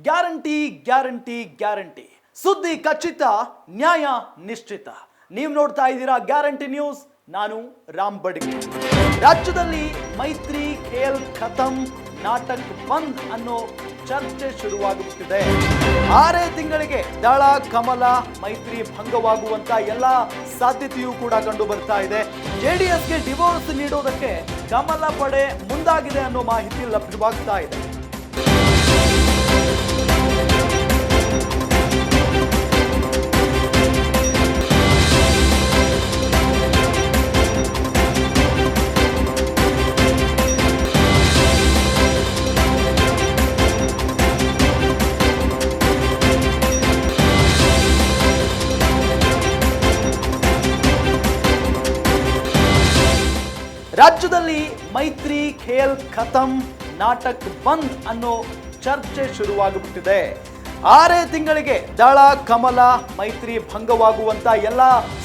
Guarantee guarantee guarantee ಸುದ್ದಿ ಖಚಿತ ನ್ಯಾಯ ನಿಶ್ಚಿತ ನೀವು ನೋಡ್ತಾ ಇದ್ದೀರಾ ಗ್ಯಾರಂಟಿ ನ್ಯೂಸ್ ನಾನು ರಾಮ್ ಬಡ್ಗೆ ರಾಜ್ಯದಲ್ಲಿ ಮೈತ್ರಿ ಖೇಲ್ ಖತಮ್ ನಾಟಕ್ ಬಂದ್ ಅನ್ನೋ ಚರ್ಚೆ ಶುರುವಾಗುತ್ತಿದೆ 6 ತಿಂಗಳಿಗೆ ದಳ ಕಮಲ ಮೈತ್ರಿ ಭಂಗವಾಗುವಂತ ಎಲ್ಲ ಸಾಧ್ಯತೆಯೂ ಕೂಡ ಕಂಡು ಬರ್ತಾ ಇದೆ ಜೆಡಿಎಸ್ಗೆ ಡಿವೋರ್ಸ್ ನೀಡೋದಕ್ಕೆ ಕಮಲ ಪಡೆ ಮುಂದಾಗಿದೆ ಅನ್ನೋ ಮಾಹಿತಿ ಲಭ್ಯವಾಗ್ತಾ ಇದೆ ರಾಜ್ಯದಲ್ಲಿ ಮೈತ್ರಿ ಖೇಲ್ ಖತಮ್ ನಾಟಕ್ ಬಂದ್ ಅನ್ನೋ ಚರ್ಚೆ ಶುರುವಾಗುತ್ತಿದೆ 6 ತಿಂಗಳಿಗೆ ದಳ ಕಮಲ ಮೈತ್ರಿ ಭಂಗವಾಗುವಂತ ಎಲ್ಲ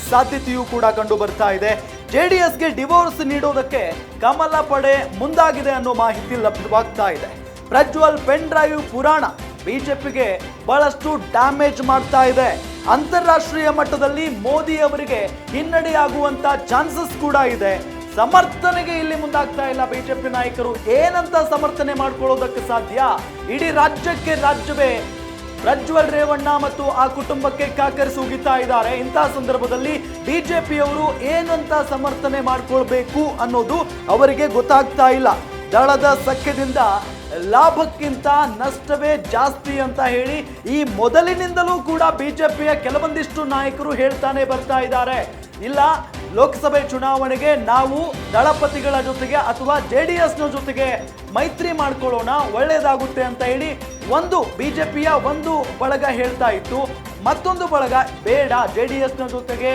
ಸಾಧ್ಯತೆಯೂ ಕೂಡ ಕಂಡು ಬರ್ತಾ ಇದೆ ಜೆಡಿಎಸ್ಗೆ ಡಿವೋರ್ಸ್ ನೀಡೋದಕ್ಕೆ ಕಮಲ ಪಡೆ ಮುಂದಾಗಿದೆ ಅನ್ನೋ ಮಾಹಿತಿ ಲಭ್ಯವಾಗ್ತಾ ಇದೆ ಪ್ರಜ್ವಲ್ ಪೆನ್ ಡ್ರೈವ್ ಪುರಾಣ ಬಿಜೆಪಿಗೆ ಬಹಳಷ್ಟು ಡ್ಯಾಮೇಜ್ ಮಾಡ್ತಾ ಇದೆ ಅಂತಾರಾಷ್ಟ್ರೀಯ ಮಟ್ಟದಲ್ಲಿ ಮೋದಿ ಅವರಿಗೆ ಹಿನ್ನಡೆಯಾಗುವಂತ ಚಾನ್ಸಸ್ ಕೂಡ ಇದೆ ಸಮರ್ಥನೆಗೆ ಇಲ್ಲಿ ಮುಂದಾಗ್ತಾ ಇಲ್ಲ ಬಿಜೆಪಿ ನಾಯಕರು ಏನಂತ ಸಮರ್ಥನೆ ಮಾಡ್ಕೊಳ್ಳೋದಕ್ಕೆ ಸಾಧ್ಯ ಇಡೀ ರಾಜ್ಯಕ್ಕೆ ರಾಜ್ಯವೇ ಪ್ರಜ್ವಲ್ ರೇವಣ್ಣ ಮತ್ತು ಆ ಕುಟುಂಬಕ್ಕೆ ಕಾಕರಿಸಿ ಉಗಿತಾ ಇದ್ದಾರೆ ಇಂತಹ ಸಂದರ್ಭದಲ್ಲಿ ಬಿಜೆಪಿಯವರು ಏನಂತ ಸಮರ್ಥನೆ ಮಾಡ್ಕೊಳ್ಬೇಕು ಅನ್ನೋದು ಅವರಿಗೆ ಗೊತ್ತಾಗ್ತಾ ಇಲ್ಲ ದಳದ ಸಖ್ಯದಿಂದ ಲಾಭಕ್ಕಿಂತ ನಷ್ಟವೇ ಜಾಸ್ತಿ ಅಂತ ಹೇಳಿ ಈ ಮೊದಲಿನಿಂದಲೂ ಕೂಡ ಬಿಜೆಪಿಯ ಕೆಲವೊಂದಿಷ್ಟು ನಾಯಕರು ಹೇಳ್ತಾನೆ ಬರ್ತಾ ಇದ್ದಾರೆ ಇಲ್ಲ ಲೋಕಸಭೆ ಚುನಾವಣೆಗೆ ನಾವು ದಳಪತಿಗಳ ಜೊತೆಗೆ ಅಥವಾ ಜೆಡಿಎಸ್ನ ಜೊತೆಗೆ ಮೈತ್ರಿ ಮಾಡ್ಕೊಳ್ಳೋಣ ಒಳ್ಳೆಯದಾಗುತ್ತೆ ಅಂತ ಹೇಳಿ ಒಂದು ಬಿಜೆಪಿಯ ಒಂದು ಬಳಗ ಹೇಳ್ತಾ ಇತ್ತು ಮತ್ತೊಂದು ಬಳಗ ಬೇಡ ಜೆಡಿಎಸ್ನ ಜೊತೆಗೆ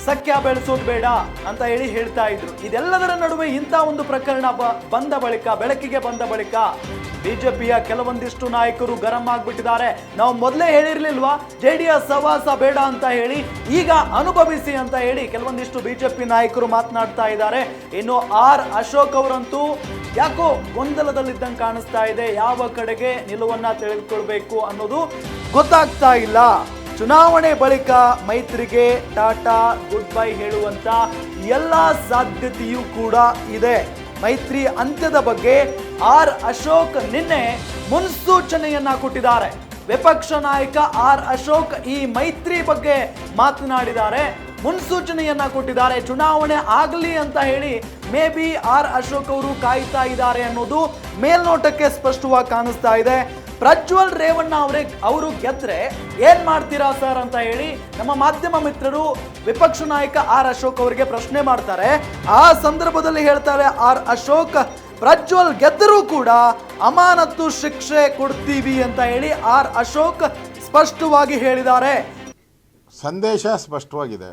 ಸಖ್ಯ ಬೆಳೆಸೋದು ಬೇಡ ಅಂತ ಹೇಳಿ ಹೇಳ್ತಾ ಇದ್ರು ಇದೆಲ್ಲದರ ನಡುವೆ ಇಂಥ ಒಂದು ಪ್ರಕರಣ ಬಂದ ಬಳಿಕ ಬೆಳಕಿಗೆ ಬಂದ ಬಳಿಕ ಬಿಜೆಪಿಯ ಕೆಲವೊಂದಿಷ್ಟು ನಾಯಕರು ಗರಂ ಆಗ್ಬಿಟ್ಟಿದ್ದಾರೆ ನಾವು ಮೊದಲೇ ಹೇಳಿರ್ಲಿಲ್ವಾ ಜೆಡಿಎಸ್ ಸವಾಸ ಬೇಡ ಅಂತ ಹೇಳಿ ಈಗ ಅನುಭವಿಸಿ ಅಂತ ಹೇಳಿ ಕೆಲವೊಂದಿಷ್ಟು ಬಿಜೆಪಿ ನಾಯಕರು ಮಾತನಾಡ್ತಾ ಇದ್ದಾರೆ ಇನ್ನು ಆರ್ ಅಶೋಕ್ ಅವರಂತೂ ಯಾಕೋ ಗೊಂದಲದಲ್ಲಿದ್ದಂಗೆ ಕಾಣಿಸ್ತಾ ಇದೆ ಯಾವ ಕಡೆಗೆ ನಿಲುವನ್ನ ತಿಳಿದುಕೊಳ್ಬೇಕು ಅನ್ನೋದು ಗೊತ್ತಾಗ್ತಾ ಇಲ್ಲ ಚುನಾವಣೆ ಬಳಿಕ ಮೈತ್ರಿಗೆ ಟಾಟಾ ಗುಡ್ ಬೈ ಹೇಳುವಂತ ಎಲ್ಲ ಸಾಧ್ಯತೆಯೂ ಕೂಡ ಇದೆ ಮೈತ್ರಿ ಅಂತ್ಯದ ಬಗ್ಗೆ ಆರ್ ಅಶೋಕ್ ನಿನ್ನೆ ಮುನ್ಸೂಚನೆಯನ್ನ ಕೊಟ್ಟಿದ್ದಾರೆ ವಿಪಕ್ಷ ನಾಯಕ ಆರ್ ಅಶೋಕ್ ಈ ಮೈತ್ರಿ ಬಗ್ಗೆ ಮಾತನಾಡಿದ್ದಾರೆ ಮುನ್ಸೂಚನೆಯನ್ನ ಕೊಟ್ಟಿದ್ದಾರೆ ಚುನಾವಣೆ ಆಗಲಿ ಅಂತ ಹೇಳಿ ಮೇ ಬಿ ಆರ್ ಅಶೋಕ್ ಅವರು ಕಾಯ್ತಾ ಇದ್ದಾರೆ ಅನ್ನೋದು ಮೇಲ್ನೋಟಕ್ಕೆ ಸ್ಪಷ್ಟವಾಗಿ ಕಾಣಿಸ್ತಾ ಇದೆ ಪ್ರಜ್ವಲ್ ರೇವಣ್ಣ ಅವರು ಗೆದ್ರೆ ಏನ್ ಮಾಡ್ತೀರಾ ಸರ್ ಅಂತ ಹೇಳಿ ನಮ್ಮ ಮಾಧ್ಯಮ ಮಿತ್ರರು ವಿಪಕ್ಷ ನಾಯಕ ಆರ್ ಅಶೋಕ್ ಅವರಿಗೆ ಪ್ರಶ್ನೆ ಮಾಡ್ತಾರೆ ಆ ಸಂದರ್ಭದಲ್ಲಿ ಹೇಳ್ತಾರೆ ಆರ್ ಅಶೋಕ್ ಪ್ರಜ್ವಲ್ ಗೆದ್ದರೂ ಕೂಡ ಅಮಾನತ್ತು ಶಿಕ್ಷೆ ಕೊಡ್ತೀವಿ ಅಂತ ಹೇಳಿ ಆರ್ ಅಶೋಕ್ ಸ್ಪಷ್ಟವಾಗಿ ಹೇಳಿದ್ದಾರೆ ಸಂದೇಶ ಸ್ಪಷ್ಟವಾಗಿದೆ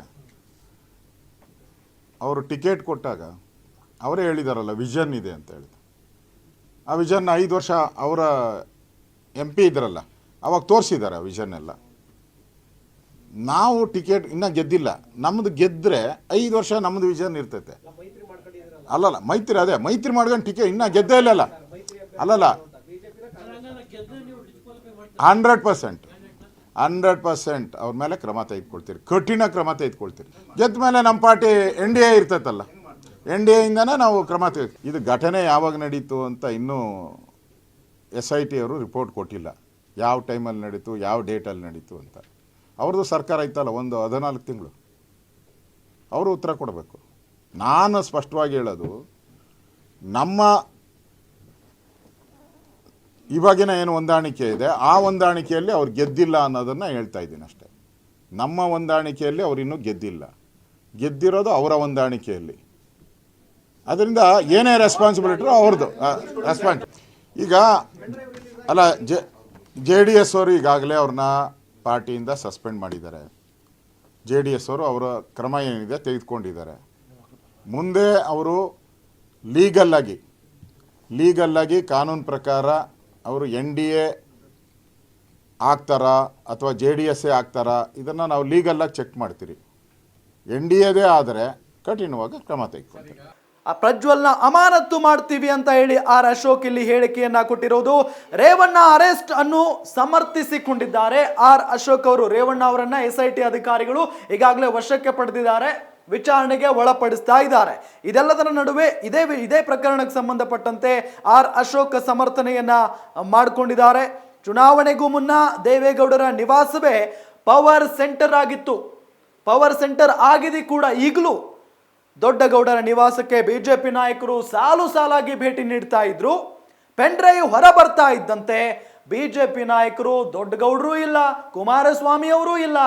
ಅವರು ಟಿಕೆಟ್ ಕೊಟ್ಟಾಗ ಅವರೇ ಹೇಳಿದಾರಲ್ಲ ವಿಷನ್ ಇದೆ ಅಂತ ಹೇಳಿ ಆ ವಿಷನ್ 5 ವರ್ಷ ಅವರ MP ಇದ್ರಲ್ಲ ಅವಾಗ ತೋರಿಸಿದ್ದಾರೆ ಆ ವಿಷನ್ ಎಲ್ಲ ನಾವು ಟಿಕೆಟ್ ಇನ್ನೂ ಗೆದ್ದಿಲ್ಲ ನಮ್ಮದು ಗೆದ್ದರೆ 5 ವರ್ಷ ನಮ್ಮದು ವಿಷನ್ ಇರ್ತೈತೆ ಅಲ್ಲಲ್ಲ ಮೈತ್ರಿ ಅದೇ ಮೈತ್ರಿ ಮಾಡ್ಕೊಂಡು ಟಿಕೆಟ್ ಇನ್ನೂ ಗೆದ್ದೇ ಇಲ್ಲಲ್ಲ ಅಲ್ಲಲ್ಲ 100% ಅವ್ರ ಮೇಲೆ ಕ್ರಮ ತೆಗೆದುಕೊಳ್ತೀರಿ ಕಠಿಣ ಕ್ರಮ ತೆಗೆದುಕೊಳ್ತೀರಿ ಗೆದ್ದ ಮೇಲೆ ನಮ್ಮ ಪಾರ್ಟಿ NDA ಇರ್ತೈತಲ್ಲ NDAಯಿಂದನೇ ನಾವು ಕ್ರಮ ಇದು ಘಟನೆ ಯಾವಾಗ ನಡೀತು ಅಂತ ಇನ್ನೂ SIT ಅವರು ರಿಪೋರ್ಟ್ ಕೊಟ್ಟಿಲ್ಲ ಯಾವ ಟೈಮಲ್ಲಿ ನಡೀತು ಯಾವ ಡೇಟಲ್ಲಿ ನಡೀತು ಅಂತ ಅವ್ರದ್ದು ಸರ್ಕಾರ ಐತಲ್ಲ ಒಂದು 14 ತಿಂಗಳು ಅವರು ಉತ್ತರ ಕೊಡಬೇಕು ನಾನು ಸ್ಪಷ್ಟವಾಗಿ ಹೇಳೋದು ನಮ್ಮ ಇವಾಗಿನ ಏನು ಹೊಂದಾಣಿಕೆ ಇದೆ ಆ ಹೊಂದಾಣಿಕೆಯಲ್ಲಿ ಅವ್ರು ಗೆದ್ದಿಲ್ಲ ಅನ್ನೋದನ್ನು ಹೇಳ್ತಾ ಇದ್ದೀನಿ ಅಷ್ಟೇ ನಮ್ಮ ಹೊಂದಾಣಿಕೆಯಲ್ಲಿ ಅವ್ರು ಇನ್ನೂ ಗೆದ್ದಿಲ್ಲ ಗೆದ್ದಿರೋದು ಅವರ ಹೊಂದಾಣಿಕೆಯಲ್ಲಿ ಅದರಿಂದ ಏನೇ ರೆಸ್ಪಾನ್ಸಿಬಿಲಿಟಿ ಅವ್ರದ್ದು ರೆಸ್ಪಾನ್ಸ್ ಈಗ ಅಲ್ಲ JDS ಅವರು ಈಗಾಗಲೇ ಅವ್ರನ್ನ ಪಾರ್ಟಿಯಿಂದ ಸಸ್ಪೆಂಡ್ ಮಾಡಿದ್ದಾರೆ JDS ಅವರು ಅವರ ಕ್ರಮ ಏನಿದೆ ತೆಗೆದುಕೊಂಡಿದ್ದಾರೆ ಮುಂದೆ ಅವರು ಲೀಗಲ್ಲಾಗಿ ಕಾನೂನು ಪ್ರಕಾರ ಅವರು NDA ಆಗ್ತಾರಾ ಅಥವಾ JDS ಆಗ್ತಾರಾ ಇದನ್ನು ನಾವು ಲೀಗಲ್ಲಾಗಿ ಚೆಕ್ ಮಾಡ್ತೀರಿ NDAದೇ ಆದರೆ ಕಠಿಣವಾಗಿ ಕ್ರಮ ತೆಗೆದುಕೊಳ್ತೀವಿ ಆ ಪ್ರಜ್ವಲ್ನ ಅಮಾನತು ಮಾಡ್ತೀವಿ ಅಂತ ಹೇಳಿ ಆರ್ ಅಶೋಕ್ ಇಲ್ಲಿ ಹೇಳಿಕೆಯನ್ನ ಕೊಟ್ಟಿರೋದು. ರೇವಣ್ಣ ಅರೆಸ್ಟ್ ಅನ್ನು ಸಮರ್ಥಿಸಿಕೊಂಡಿದ್ದಾರೆ ಆರ್ ಅಶೋಕ್ ಅವರು. ರೇವಣ್ಣ ಅವರನ್ನ SIT ಅಧಿಕಾರಿಗಳು ಈಗಾಗಲೇ ವಶಕ್ಕೆ ಪಡೆದಿದ್ದಾರೆ, ವಿಚಾರಣೆಗೆ ಒಳಪಡಿಸ್ತಾ ಇದ್ದಾರೆ. ಇದೆಲ್ಲದರ ನಡುವೆ ಇದೇ ಪ್ರಕರಣಕ್ಕೆ ಸಂಬಂಧಪಟ್ಟಂತೆ ಆರ್ ಅಶೋಕ್ ಸಮರ್ಥನೆಯನ್ನ ಮಾಡಿಕೊಂಡಿದ್ದಾರೆ. ಚುನಾವಣೆಗೂ ಮುನ್ನ ದೇವೇಗೌಡರ ನಿವಾಸವೇ ಪವರ್ ಸೆಂಟರ್ ಆಗಿತ್ತು. ಪವರ್ ಸೆಂಟರ್ ಆಗಿದೆ ಕೂಡ. ಈಗಲೂ ದೊಡ್ಡಗೌಡರ ನಿವಾಸಕ್ಕೆ ಬಿಜೆಪಿ ನಾಯಕರು ಸಾಲಾಗಿ ಭೇಟಿ ನೀಡ್ತಾ ಇದ್ರು. ಪೆನ್ ಡ್ರೈವ್ ಹೊರ ಬರ್ತಾ ಇದ್ದಂತೆ ಬಿಜೆಪಿ ನಾಯಕರು ದೊಡ್ಡಗೌಡರು ಇಲ್ಲ, ಕುಮಾರಸ್ವಾಮಿ ಅವರು ಇಲ್ಲ,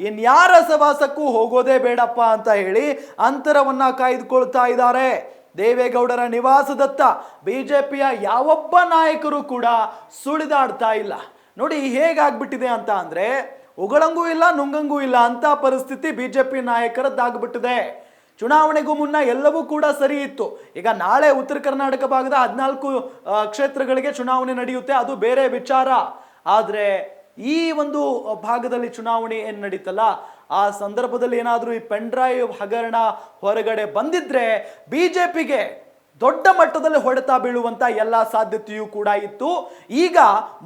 ಇನ್ಯಾರ ಸವಾಸಕ್ಕೂ ಹೋಗೋದೇ ಬೇಡಪ್ಪ ಅಂತ ಹೇಳಿ ಅಂತರವನ್ನ ಕಾಯ್ದುಕೊಳ್ತಾ ಇದ್ದಾರೆ. ದೇವೇಗೌಡರ ನಿವಾಸದತ್ತ ಬಿಜೆಪಿಯ ಯಾವೊಬ್ಬ ನಾಯಕರು ಕೂಡ ಸುಳಿದಾಡ್ತಾ ಇಲ್ಲ. ನೋಡಿ ಹೇಗಾಗ್ಬಿಟ್ಟಿದೆ ಅಂತ ಅಂದ್ರೆ ಉಗಳಂಗೂ ಇಲ್ಲ ನುಂಗಂಗೂ ಇಲ್ಲ ಅಂತ ಪರಿಸ್ಥಿತಿ ಬಿಜೆಪಿ ನಾಯಕರದ್ದಾಗ್ಬಿಟ್ಟಿದೆ. ಚುನಾವಣೆಗೂ ಮುನ್ನ ಎಲ್ಲವೂ ಕೂಡ ಸರಿ ಇತ್ತು. ಈಗ ನಾಳೆ ಉತ್ತರ ಕರ್ನಾಟಕ ಭಾಗದ 14 ಕ್ಷೇತ್ರಗಳಿಗೆ ಚುನಾವಣೆ ನಡೆಯುತ್ತೆ, ಅದು ಬೇರೆ ವಿಚಾರ. ಆದರೆ ಈ ಒಂದು ಭಾಗದಲ್ಲಿ ಚುನಾವಣೆ ಏನು ನಡೀತಲ್ಲ, ಆ ಸಂದರ್ಭದಲ್ಲಿ ಏನಾದರೂ ಈ ಪೆನ್ ಡ್ರೈವ್ ಹಗರಣ ಹೊರಗಡೆ ಬಂದಿದ್ರೆ ಬಿಜೆಪಿಗೆ ದೊಡ್ಡ ಮಟ್ಟದಲ್ಲಿ ಹೊಡೆತ ಬೀಳುವಂತ ಎಲ್ಲ ಸಾಧ್ಯತೆಯೂ ಕೂಡ ಇತ್ತು. ಈಗ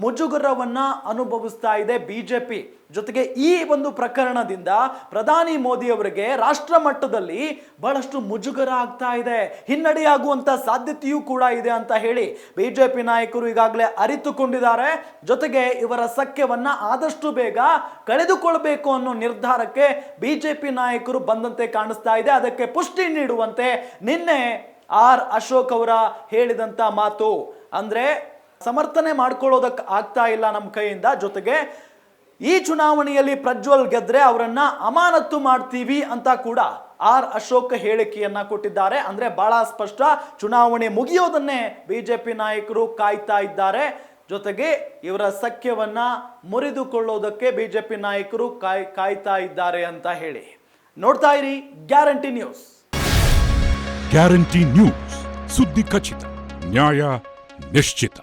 ಮುಜುಗರವನ್ನ ಅನುಭವಿಸ್ತಾ ಇದೆ ಬಿಜೆಪಿ. ಜೊತೆಗೆ ಈ ಒಂದು ಪ್ರಕರಣದಿಂದ ಪ್ರಧಾನಿ ಮೋದಿ ಅವರಿಗೆ ರಾಷ್ಟ್ರ ಮಟ್ಟದಲ್ಲಿ ಬಹಳಷ್ಟು ಮುಜುಗರ ಆಗ್ತಾ ಇದೆ, ಹಿನ್ನಡೆಯಾಗುವಂತ ಸಾಧ್ಯತೆಯೂ ಕೂಡ ಇದೆ ಅಂತ ಹೇಳಿ ಬಿಜೆಪಿ ನಾಯಕರು ಈಗಾಗಲೇ ಅರಿತುಕೊಂಡಿದ್ದಾರೆ. ಜೊತೆಗೆ ಇವರ ಸಖ್ಯವನ್ನ ಆದಷ್ಟು ಬೇಗ ಕಳೆದುಕೊಳ್ಬೇಕು ಅನ್ನೋ ನಿರ್ಧಾರಕ್ಕೆ ಬಿಜೆಪಿ ನಾಯಕರು ಬಂದಂತೆ ಕಾಣಿಸ್ತಾ ಇದೆ. ಅದಕ್ಕೆ ಪುಷ್ಟಿ ನೀಡುವಂತೆ ನಿನ್ನೆ ಆರ್ ಅಶೋಕ್ ಅವರ ಹೇಳಿದಂತ ಮಾತು, ಅಂದ್ರೆ ಸಮರ್ಥನೆ ಮಾಡ್ಕೊಳ್ಳೋದಕ್ಕೆ ಆಗ್ತಾ ಇಲ್ಲ ನಮ್ಮ ಕೈಯಿಂದ. ಜೊತೆಗೆ ಈ ಚುನಾವಣೆಯಲ್ಲಿ ಪ್ರಜ್ವಲ್ ಗೆದ್ರೆ ಅವರನ್ನ ಅಮಾನತು ಮಾಡ್ತೀವಿ ಅಂತ ಕೂಡ ಆರ್ ಅಶೋಕ್ ಹೇಳಿಕೆಯನ್ನ ಕೊಟ್ಟಿದ್ದಾರೆ. ಅಂದ್ರೆ ಬಹಳ ಸ್ಪಷ್ಟ, ಚುನಾವಣೆ ಮುಗಿಯೋದನ್ನೇ ಬಿಜೆಪಿ ನಾಯಕರು ಕಾಯ್ತಾ ಇದ್ದಾರೆ. ಜೊತೆಗೆ ಇವರ ಸಖ್ಯವನ್ನ ಮುರಿದುಕೊಳ್ಳೋದಕ್ಕೆ ಬಿಜೆಪಿ ನಾಯಕರು ಕಾಯ್ತಾ ಇದ್ದಾರೆ ಅಂತ ಹೇಳಿ. ನೋಡ್ತಾ ಇರಿ ಗ್ಯಾರಂಟಿ ನ್ಯೂಸ್. ಗ್ಯಾರಂಟಿ ನ್ಯೂಸ್, ಸುದ್ದಿ ಖಚಿತ, ನ್ಯಾಯ ನಿಶ್ಚಿತ.